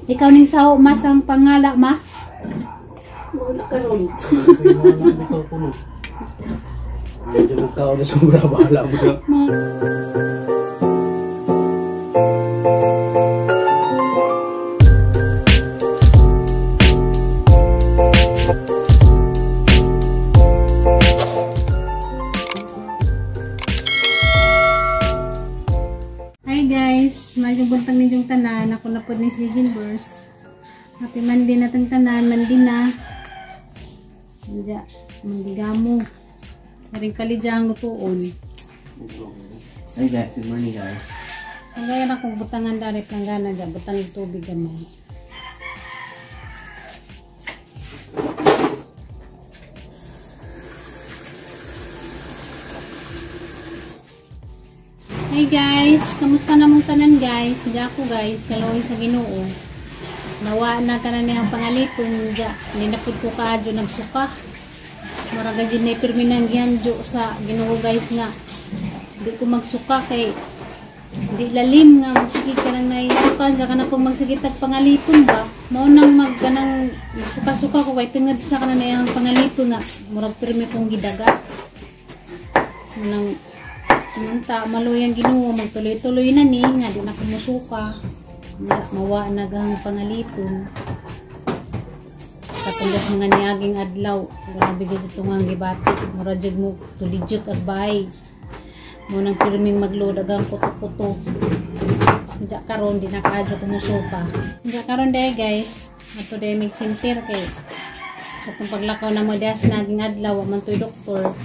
Ikaw ning saho mas ang pangala ma. Wala ka ron. Ikaw puno. Medyo magkao na sobra bahala mo na. Hi guys, maayong buntang ninyong tanan. Ako na po ni si Jinbers. Happy Monday na tang tanan, Monday na. Diya, mandigamo. Karing kalidyang lutuon. Hi guys, good morning guys. Ang gaya na kong butangan dari planggana dyan, butang yung tubig gamay. Hey guys, kamusta namang tanan guys? Diya ako guys, kaloy sa Ginoo. Nawa na ka na niyang pangalipon diya. Ninapod ko kaadyo nagsuka. Maraga dyan na ipirminang gihanjo sa Ginoo guys nga. Hindi ko magsuka kay hindi lalim nga magsigit ka nang naisuka. Diya ka na kung magsigitag pangalipon ba? Maunang magkanang suka-suka ko kay tungad sa ka na niyang pangalipon nga. Murag pirmi kong gidaga. Munang Manta, maluyang Ginoo, magtuloy-tuloy na ni, nga di na kumusuka. Mawa nagang pangalipon. Katunggas mga niaging adlaw. Grabe gid itong ang gibati. Murajig mo, tulidyot at bahay. Munang pirming magload agang kuto-kuto. Diya karon di na kaadyo kumusuka. Diya karon day guys, ato day magsintir kay katong paglakaw na mo das naging adlaw, man to'y doktor.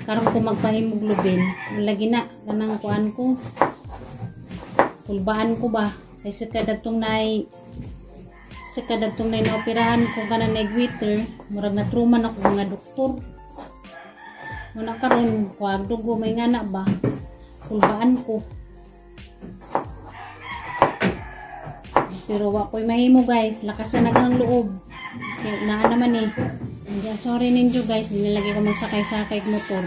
Karon ko magpahimuglobin, lagi na kanang kuan ko. Pulbaan ko ba kay sa kadatong nay naoperahan ko kanang nagwitter, murag na truman ako mga doktor. Muna karon kuag dugo may ngana ba. Pulbaan ko. Pero wa ko'y mahimo guys, lakas na naghang loob. Kaya naa naman eh. Sorry ninyo guys, dinalagi ko magsakay-sakay motor.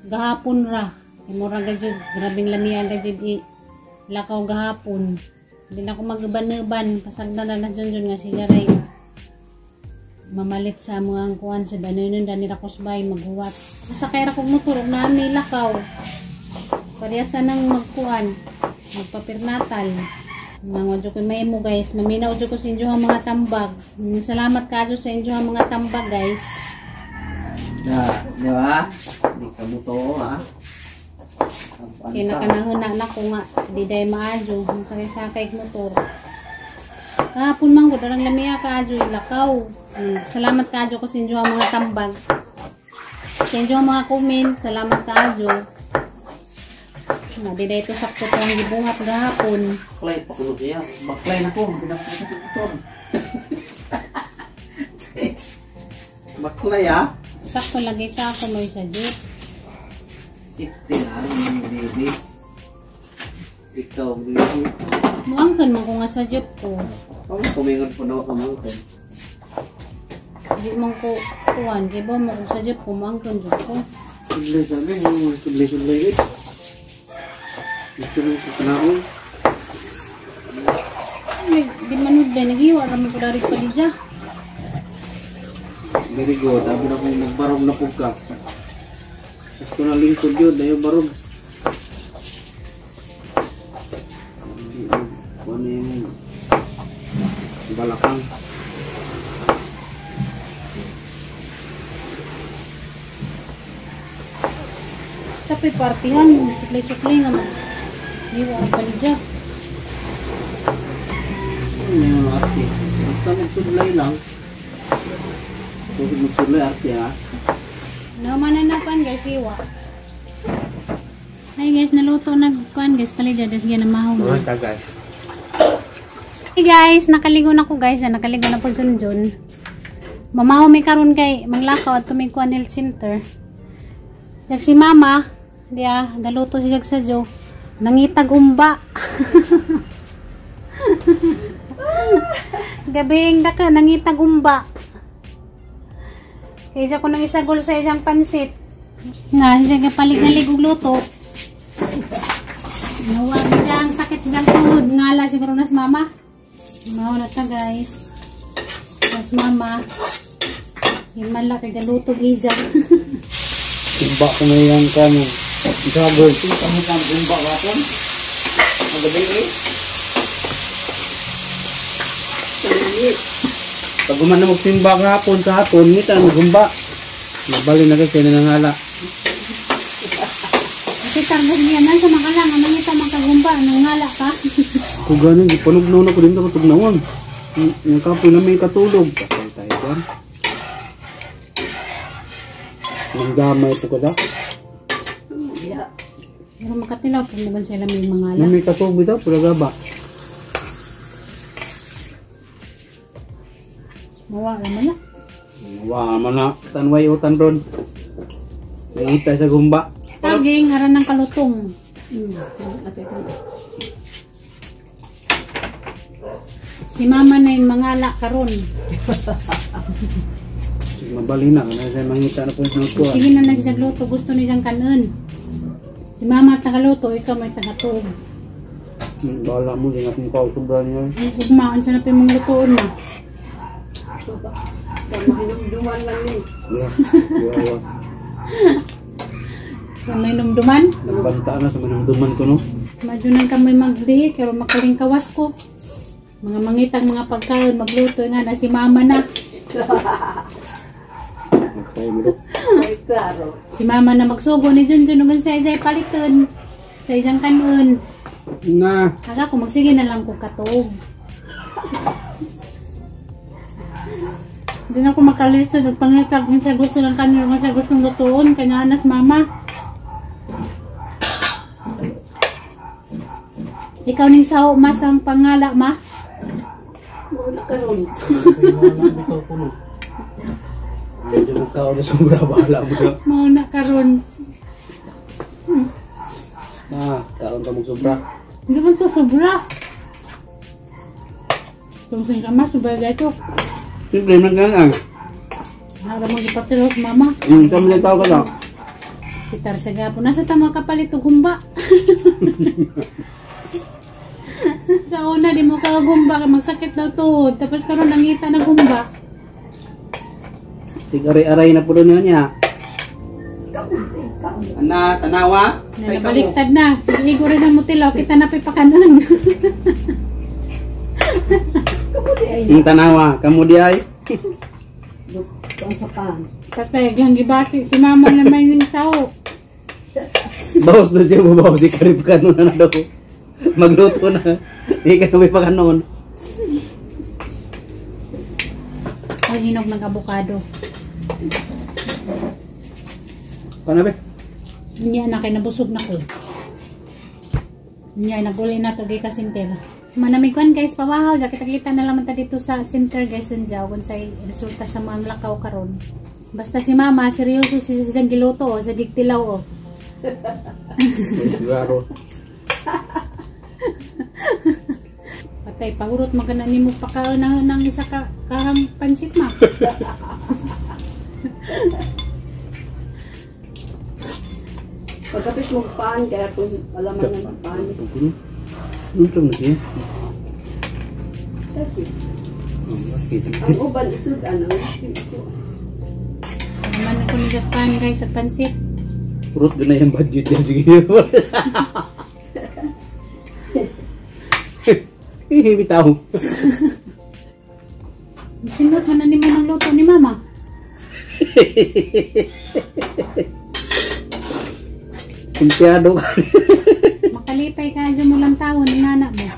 Gahapon ra. Mura gajud, grabing lamian gajud lakaw gahapon. Hindi na ako magban-ban, pasagda na dyan nga sigaray. Mamalit sa mga kuwan sa danunin, dani rakosbay, maghuwat. Sakay ra kong motor, naami lakaw. Parehasa nang magkuwan, magpapirnatal. Mga ko may mo guys, maminaw ko sa inyo ang mga tambag. Salamat kayo sa inyo ang mga tambag guys. Di ba? Di ka mo to ha. Kinakanahon na ko nga, di day maadyo, sakay-sakay motor. Kahapon man ko, darang lamia kaadyo, ilakaw. Salamat kayo ko sa inyo ang mga tambag. Sa inyo ang mga comment, salamat kayo. Di day ito sakto ko ang gibuhat gahapon. Baklay pa ko siya. Baklay na ko. Pinapasa ko ito. Baklay ha. Sakto lagi ka ako mo sa jeep. Safety na baby. Ikaw baby. Muangkan mo ko nga sa jeep ko. Kumingon po na ako mangkon. Hindi man ko kuwan. Kaya ba mo ko sa jeep ko muangkan jeep ko. Sudlay sabi. Sudlay. Ito rin sa panahon. Di manood din. Nagiwa rami ko dari palidya. Very good. Sabi na kung nagbarog na po ka. Gusto na lingkod yun. Dahil barog. Ano yung balakang. Tapi partihan. Suklay-suklay nga mo. Nagiwa ang palidya. Ano yung arte? Basta magsudlay lang. Magsudlay arte ha. Namananapan guys, iwa. Hi guys, naluto na kuan guys, palidya. Des yan ang mahong. Guys. Hey guys, nakaligo na ko guys. Nakaligo na po dyan. Mamaho may karon kay manglakaw at tumikuan health center. Jak si mama, diya, galuto si Jak sa Jo. Nangitag umba. Gabing daka, nangitag umba. Kaya ko nang isagol sa isang pansit. Na, siya kapalig-alig og luto. Nawa dyan, sakit sa tuhod. Ngala siguro nas mama. Mao na ta guys. Nas mama. Yung malaki galuto gija. Timba ko na yan kami. Isabog. Kamu kan gumba waton. Ang gabi eh. Pag guman na magsimba kahapon sa hapon, ngita na magumba. Nabali na kasi nanangala. Kasi target niya na sa makalang. Ang mangita makagumba. Nangala ka. Kung gano'n, ipanugnaw na ko din ito katugnawan. Yung kapoy na may katulog. Kapag tayo dyan. Ang damay ito kada. Pero makatilaw. Pumugan sila may mangala. Na may katulog ito, pula ba? Mawa naman na. Wah, mana tanway o tanron. Nangita sa gumba. Taging, aran ng kalutong. Si mama na yung mangala karon. Mabali na, kasi sa mangita na po yung sinutuan. Sige na nagsagluto, gusto ni siyang kanon. Si mama tagaluto, ikaw may tagatog. Bala mo, di natin kau sobra niya. Ugmaan siya na pa yung mga lutoon na. Duman lang ni. Yeah. Sa may numduman. Nagbanta na sa manumduman ko, no? Madunan ka may maglihi, pero makaling kawas ko. Mga mangitang mga pagkaon, magluto nga na si mama na. Okay, miro. Ay klaro. Si mama na magsugo ni Junjun ugan sa ijay paliton. Sa ijang kanon. Na. Aga ko magsige na lang ko katog. Hindi na ako makalisod. Pangitag sa gusto ng kanon, sa gusto ng lutoon. Kanya anak mama. Ikaw ning sao mas ang pangala ma? Wala karon. Ito puno. Medyo magkao na sobra, bahala mo na. Mauna karon. Kaon ka mong sobra. Hindi man to sobra. Tungsin ka mas, subay ito. Siyempre, nagkangang. Nara mo ipatilos mama. Kami na tao ka lang. Si Tarsa gapon. Nasa tama kapalit o gumba. Sa una, di mo ka gumba. Magsakit daw tuhod. Tapos karon nangita na gumba. Tig-aray-aray na po doon niya. Ana, tanawa? Nabaliktad na. Sige, iguro sa mutilaw. Kita na pipakanan. Yung tanawa, kamu di ay? Ang sapan. Patay, ang gibati. Si mama na may ning tao. Bawas na siya, bawas si karib ka nun na daw. Magluto na. Hindi ka namin pa kanon. Ang hinog ng avocado. Paano ba? Niya na kay nabusog na ko. Niya naguli na to gay ka center. Manamig kwan guys pawahaw, kita na lang ta dito sa center guys unja kun sa resulta sa mga lakaw karon. Basta si mama seryoso si sa giluto o sa digtilaw o. Siguro. Patay pahurot magana nimo pakaon nang isa ka kahang pansit ma. Pagkapit mo paan kaya kung alaman ng paan. Untung na siya. Ang uban isud ano. Naman ako ni Japan guys at pansit. Purot doon na yung budget yan. Sige. Bitaw. Sinot man na nimo ng luto ni mama. Kumpiado ka. Makalipay ka dyan mo lang tawon ng anak mo.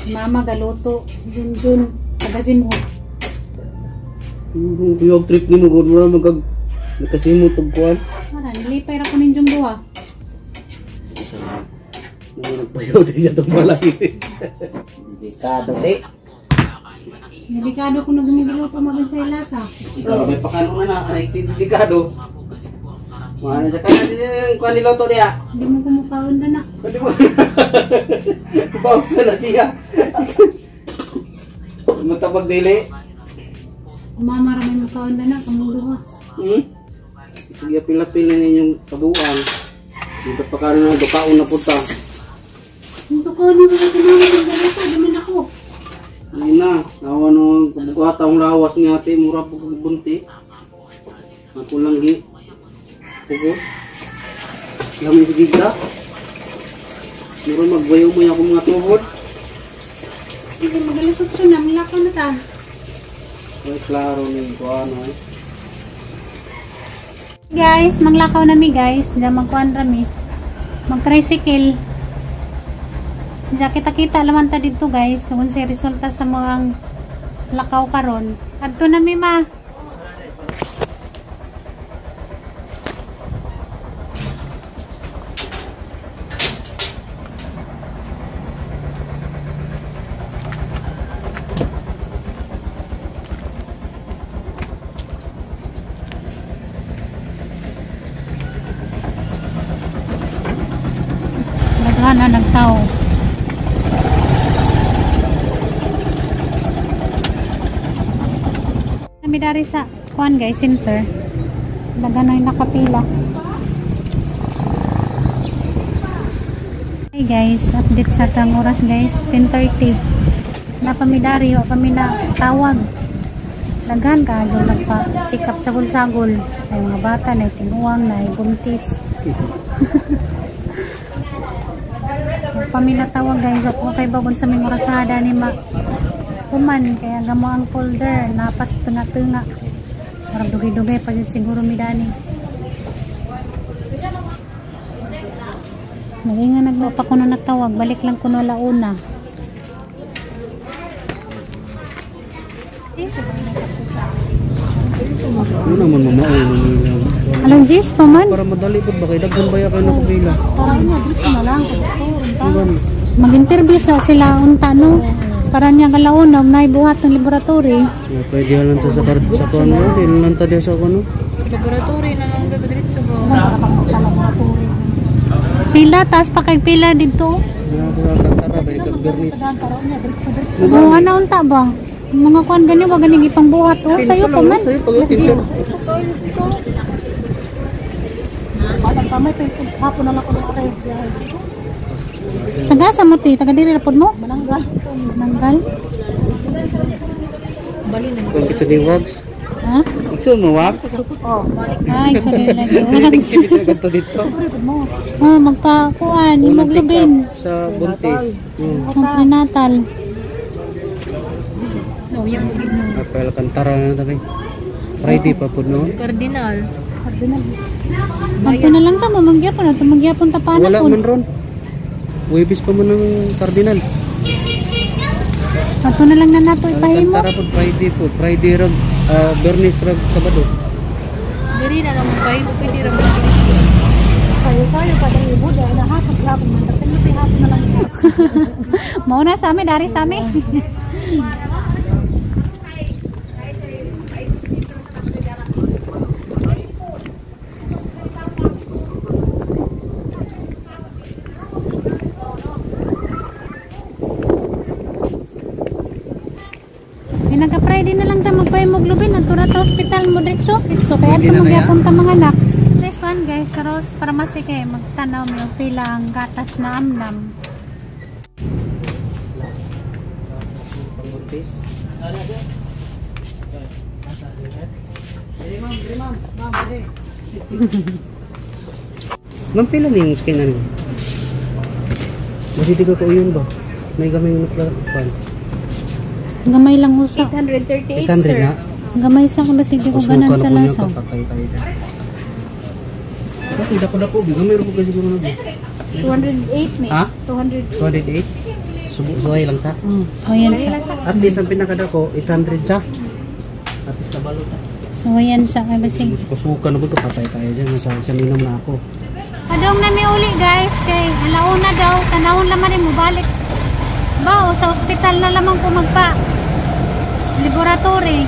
Mama galuto, Junjun, tagasimot. Yung trip ni mo, kung wala nagkasimot og kuwan. Mara, nilipay ra ko ninjong duha. Nagpayaw din siya itong malaki. Delikado eh. Delikado kung nagmigiluto maging sa ilasa. Ikaw may pakano na na, ay delikado. Mana sa kanan din kuan niloto diya. Hindi mo kumukhaon ka na. Pwede mo. Bawas na siya. Matabag dili. Mama ramay mukhaon ka na, kamuluha. Sige pila-pila ninyong kabuang. Dito pa karon na dukaon na puta. Ito ko, hindi ba kasi naman yung ganito, daman ako. Ay na, nawa nung kabukatang lawas ni ate, mura po buntis. Ako lang gi. Pugos. Kami sige ka. Mura magbayaw mo yung akong mga tuhod. Hindi, magalasot siya na, milakaw na ta. Ay, klaro ni ko ano eh. Guys, maglakaw na mi guys. Diyan magkuhan rami. Mag-tricycle. Diyan kita-kita laman ta dito guys. Kung si resulta sa mga lakaw karon. Adto na mi ma. Na nagtao. Kami dari sa kuan guys, center. Dagan na nakapila. Hey guys, update sa tang oras guys, 10:30. Napamidari o kami na tawag. Dagan ka, doon nagpa-check up sagol-sagol. Ay mga bata na tinuwang na buntis. Pamila tawag guys, okay ba kung sa mga orasada ni kuman, kaya gamo ang folder, napas tunga-tunga. Parang dugay-dugay pa siguro midani. Naginga nagpa kuno natawag, balik lang kuno launa. Ano naman mamaon Alang Jis pa man? para madali po ba kay daghan baya kayo na pila. Parang dito na lang mag-interview sa sila unta no. Para niya galauna na ibuhat ng laboratory. Pwede lang ta sa kuan mo, di lang ta sa kuno. Laboratory na lang dito ba? Pila tas pa kay pila dito. Kantara ba ka bernis. Oh, ano unta ba? Mga kuan gani wa gani ipang buhat oh sayo pa man. Yes, Jis. Taga sa mo ti, taga diri rapod mo? Mananggal. Mananggal. Kung kita di wags. Ha? Gusto mo wag? Ay, sorry lagi. Kita ganto dito. Oh, magpakuan, hemoglobin. Sa buntis. Ang prenatal. No, yung bugid mo. Apel kantara na tayo. Friday pa po no. Cardinal. Magto na lang ta, mamangyapon at mamangyapon ta paano Wala po. man ron. Webis pa man ng cardinal. Magto na lang na nato ipahimo. Kantara po Friday po. Friday rag Bernis rag Sabado. Diri na lang kay pwede ra mo. Sayo-sayo pa dang ibo dahil hapon man dapat na hapon na lang. Mao na sa amin, dari sa amin. Nagka-Friday na lang ta magpa-hemoglobin at tura ta hospital mo diretso. So kaya ito magyapon ta mga anak. This one guys, sa Rose Pharmacy kay magtanaw mo yung pila ang gatas na amnam. Ma'am, pila na yung skin ano? Kasi di ka kauyon ba? May gamay yung naklapan. Gamay lang usa. 838 800 sir. na? Gamay sa ko basig ko ganan sa lasa. Kasi dako-dako, gamay rin mo kasi siguro na. 208 may. Ha? 200. 208? Suway lang sa? So yan sa. At least ang pinakadako, 800 sa. At least nabalot. So yan sa kay basig. Suka na ba ito? Patay tayo dyan. Sa minom na ako. Padong na mi uli guys kay alauna daw tanawon laman mo balik. Bao sa ospital na lamang ko magpa laboratory.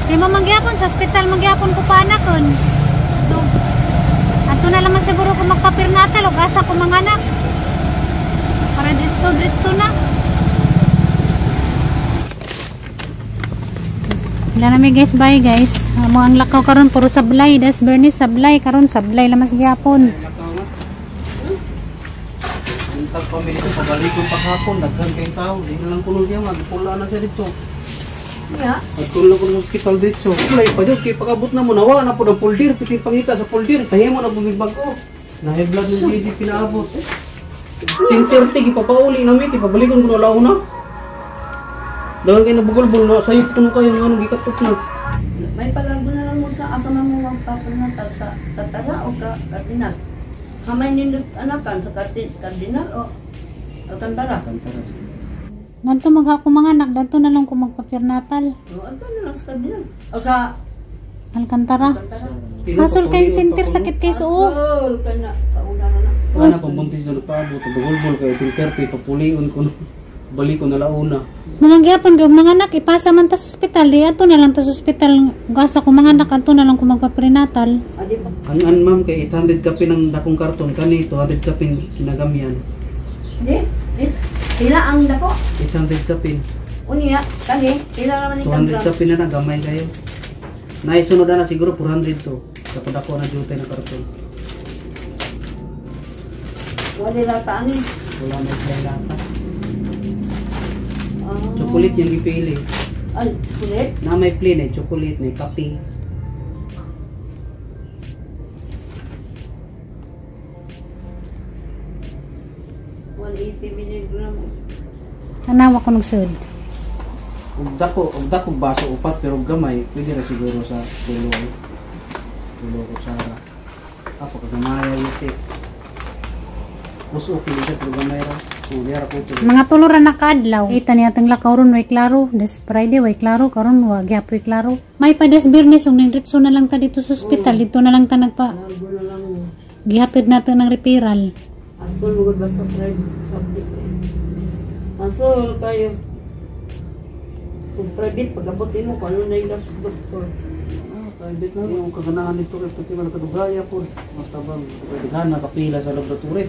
Di mo mangyapon sa ospital mangyapon ko pa anakon. So, ato na lamang siguro ko magpa-pernatal o asa ko mga anak. Para dritso na. Wala namin guys, bye guys. Amo ang lakaw karon puro sablay, das Bernice sablay karon sablay lamas gyapon. Pamili ko pagalikon paghapon, daghan kay tao. Di na lang kuno siya, magpula na siya dito. Yeah. Magkulo ko ng hospital dito. Kulay pa dyan, kaya pagabot na mo, nawa na po ng polder, piti pangita sa polder, kaya mo na bumibag ko. Na-high blood ng GD pinaabot. 10:30, ipapauli namin, ipabalikon ko na launa. Dagan kayo nabugol-bol na, sayop ko na kayo, anong gikatok na. May palago na lang mo sa asama mo magpapunatal sa Katara o Kardinal. Kamay nindot anakan sa Kardinal o Alcantara. Ganto maghako mga anak, ganto na lang ko magpapirnatal. O, ato na lang sa Kardinal. O sa Alcantara. Alcantara. Hasol kay sintir, sakit kay suo. Asol ka na sa una na na. Wala na pambuntis na nagpaabot, bugol-bol kayo, 10:30, papulion ko na. Balik ko na launa. Mamanggyapan ko mga anak, ipasa man ta sa ospital. Di ato na lang ta sa ospital. Gasa ko mga anak, ato na lang ko magpaprenatal. Adi ba? Ang ma'am kay 800 kape ng dakong karton, kani 200 kape kinagamyan. Di? Pila ang dako? 800 kape. Unya, kani, pila naman 200 ikan kape na gamay kayo. Naisunod na siguro 400 to. Kapag ako na jutay na karton. Wala lata ani. Wala na siya lata. Chocolate yung gipili. Ay, kulit? Na may plain eh, chocolate na kape. $180 mg. Anawa ko ng sud. Ug dako baso upat pero gamay, pwede ra siguro sa tulo. Tulo ko sa ako kagamay iti. Mas okay sa pero gamay ra. Suya ra ko ito. Mga tulo ra na kadlaw. Ita niya tang lakaw ron way klaro. Des Friday way klaro, karon wa gyap way klaro. May pa des Biyernes ug nindritso na lang ta dito sa ospital. Dito na lang ta nagpa Largo na lang mo. gihatid natin ng referral. Asol mo ba sa private public eh. Asol kayo. Kung private, pag-abutin mo kung ano na yung gas doktor. Private na yung kaganahan nito rin pati mga kadugaya po. Matabang kaganahan nakapila sa laboratory.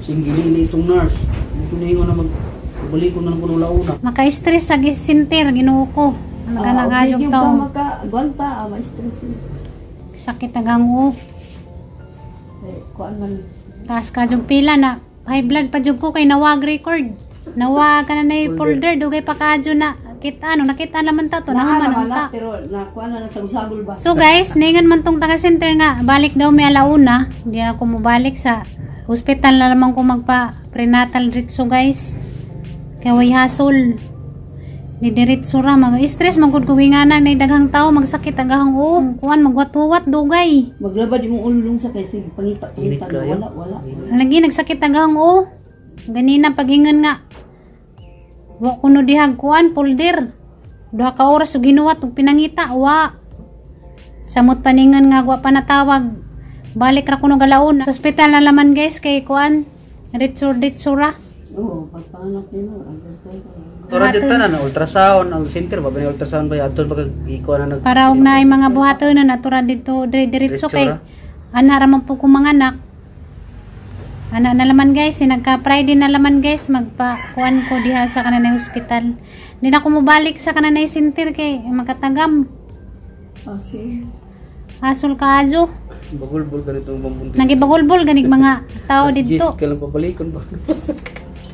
Singgilili itong nurse. Ito na yung na magbalik ko na ng puno launa. Maka-stress sa gisinter Ginoo ko. Naganagayog yung taw. ka maka-gwanta, ma-stress yun. Sakit na gango. Eh, kuan man. Taas ka jug pila na high blood pa jug ko kay nawag record. Nawag ka na na folder dugay pa kadyo na kita ano nakita naman ta to naman Naman ta. pero nakuha na sagol ba? So guys, ningan man tong taga center nga balik daw may alauna. Hindi na ako mabalik sa hospital na naman ko magpa prenatal ritso guys. Kaya way hasol. Ni diretso ra mag stress magud ko ingana na daghang tao magsakit agahang kuan magwat-huwat dugay. Maglabad yung ululong sa kasi pangita Init kayo? wala. Lagi nagsakit agahang ganina pagingan nga. Wa kuno dihag kuan folder. Duha ka oras ug ginuwat ug pinangita wa. Samot paningan nga wa pa natawag. Balik ra kuno galaon sa ospital na laman guys kay kuan. Ritso ra. Oo, pagpaanak nila. Tora dito na ultrasound ang center ba ba ultrasound ba adto ba iko na nag Para og naay mga buhaton na natura dito diretso kay Diretso ana ra man po ko mga anak. Ana na laman guys, nagka Friday na laman guys, magpa kuan ko diha sa kananay hospital. Di na ko mobalik sa kananay center kay makatagam. Kasi Hasol kaajo. bagol-bol ganito ang pambuntis. Nagibagulbol ganig mga tao dito. Kailan pabalikon ba?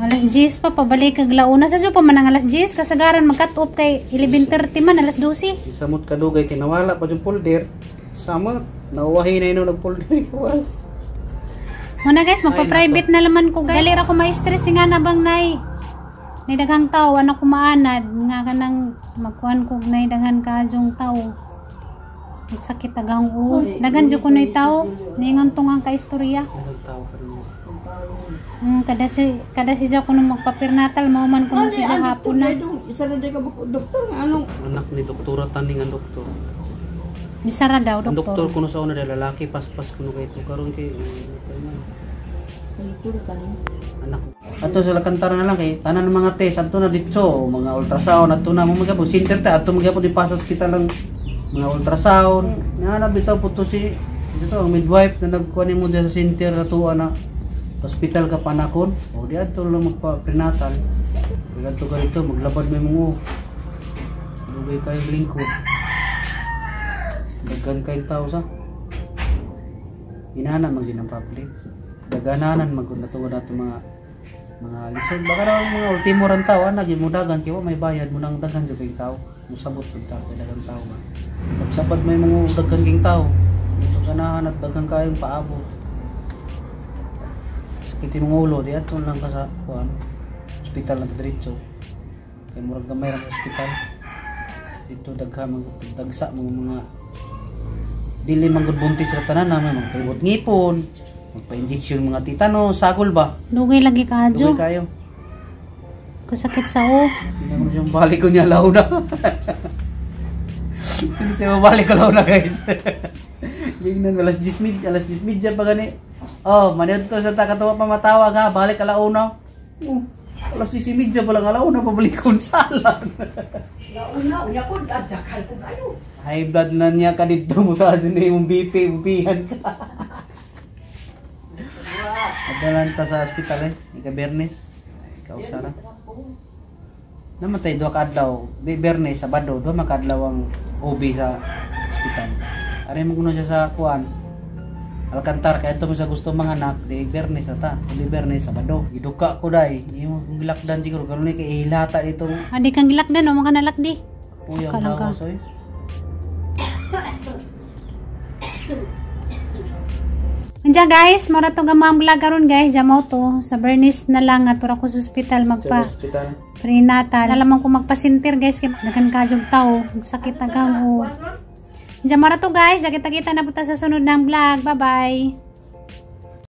Alas 10 pa pabalik kag launa sa pa man ang alas 10 kasagaran mag-cut off kay 11:30 man alas 12. Samot kadugay kay nawala pa yung folder. Samot nauwahi na ino nag-folder kawas. Muna guys, magpa-private na laman ko guys. Dali ra ko ma-stress nga na bang nay. Nay daghang tao ano ko maanad nga kanang magkuan ko nay daghan kaajong tao. Sakit agang daghan jud ko nay tao. Ningon tong ang kaistorya. Nagtaw ka rin. Kada si ko nung magpapirnatal mao man ko si hapon na. isa na din ka doktor nga anong Anak ni doktora taning ang doktor. Bisara daw Ang doktor doktor. kuno sa una dahil lalaki paspas kuno kay to karon kay doktor sa anak. Ato sa Alcantara na lang kay tanan ng mga test adto na dito mga ultrasound adto na mo magapon center ta adto magapon di pa sa hospital lang mga ultrasound. Na bitaw puto si dito ang midwife na nagkuan mo diyan sa center ato na hospital ka panakon o di adto lang magpa prenatal. Adto ka rito maglabad may mo. Dugay kayo lingkod. Daghan kayong tao sa inana man din ang public. dagananan magud na tungod nato mga lisod baka raw mga ultimo ran tao ana gyud mo dagan kay wa may bayad mo nang daghan jud kay tao musabot pud ta kay daghang tao ba pag dapat may mga daghan king tao ganahan at daghang kayong paabot sakit imong ulo di ato lang ka sa kuan ospital na diretso kay murag gamay ra ospital dito daghan dagsa mga dili man gud buntis ra tanan na magpaibot ngipon magpa-injection mga titano sagol ba Dugay lagi ka dugay adyo. kayo Kasakit sa o. hindi mo siyang balik ko niya law na hindi siya mabalik ko law na guys tingnan alas 10 dyan pa gani oh maniod to sa takatawa pa matawag ha balik alauna alas 10 pa lang alauna pabalik kong salan Launa, unya ko, dadakal ko kayo. high blood na niya ka dito mo taas hindi mong BP bupihan ka adalan ta sa ospital ika Bernes ikaw Sara namatay dua ka adlaw di Bernes Sabado dua makadlaw ang OB sa ospital ari mo kuno siya sa kuan Alcantar kay ito mo sa gusto mga anak di Bernes ata di Bernes Sabado giduka ko dai imo gilakdan siguro karon ni kay hilata dito Adi kang gilakdan o mga nalakdi. uyang Kalang ka. lawas oy Anja guys, mara to gamang vlog karon guys, jamaw to sa Bernice na lang at tura ko sa ospital sa magpa ospital prenatal. Alam ko magpasintir guys, kay dagan kajog tao, sakit na kang o. Anja mara to guys, kita na puta sa sunod ng vlog. Bye bye.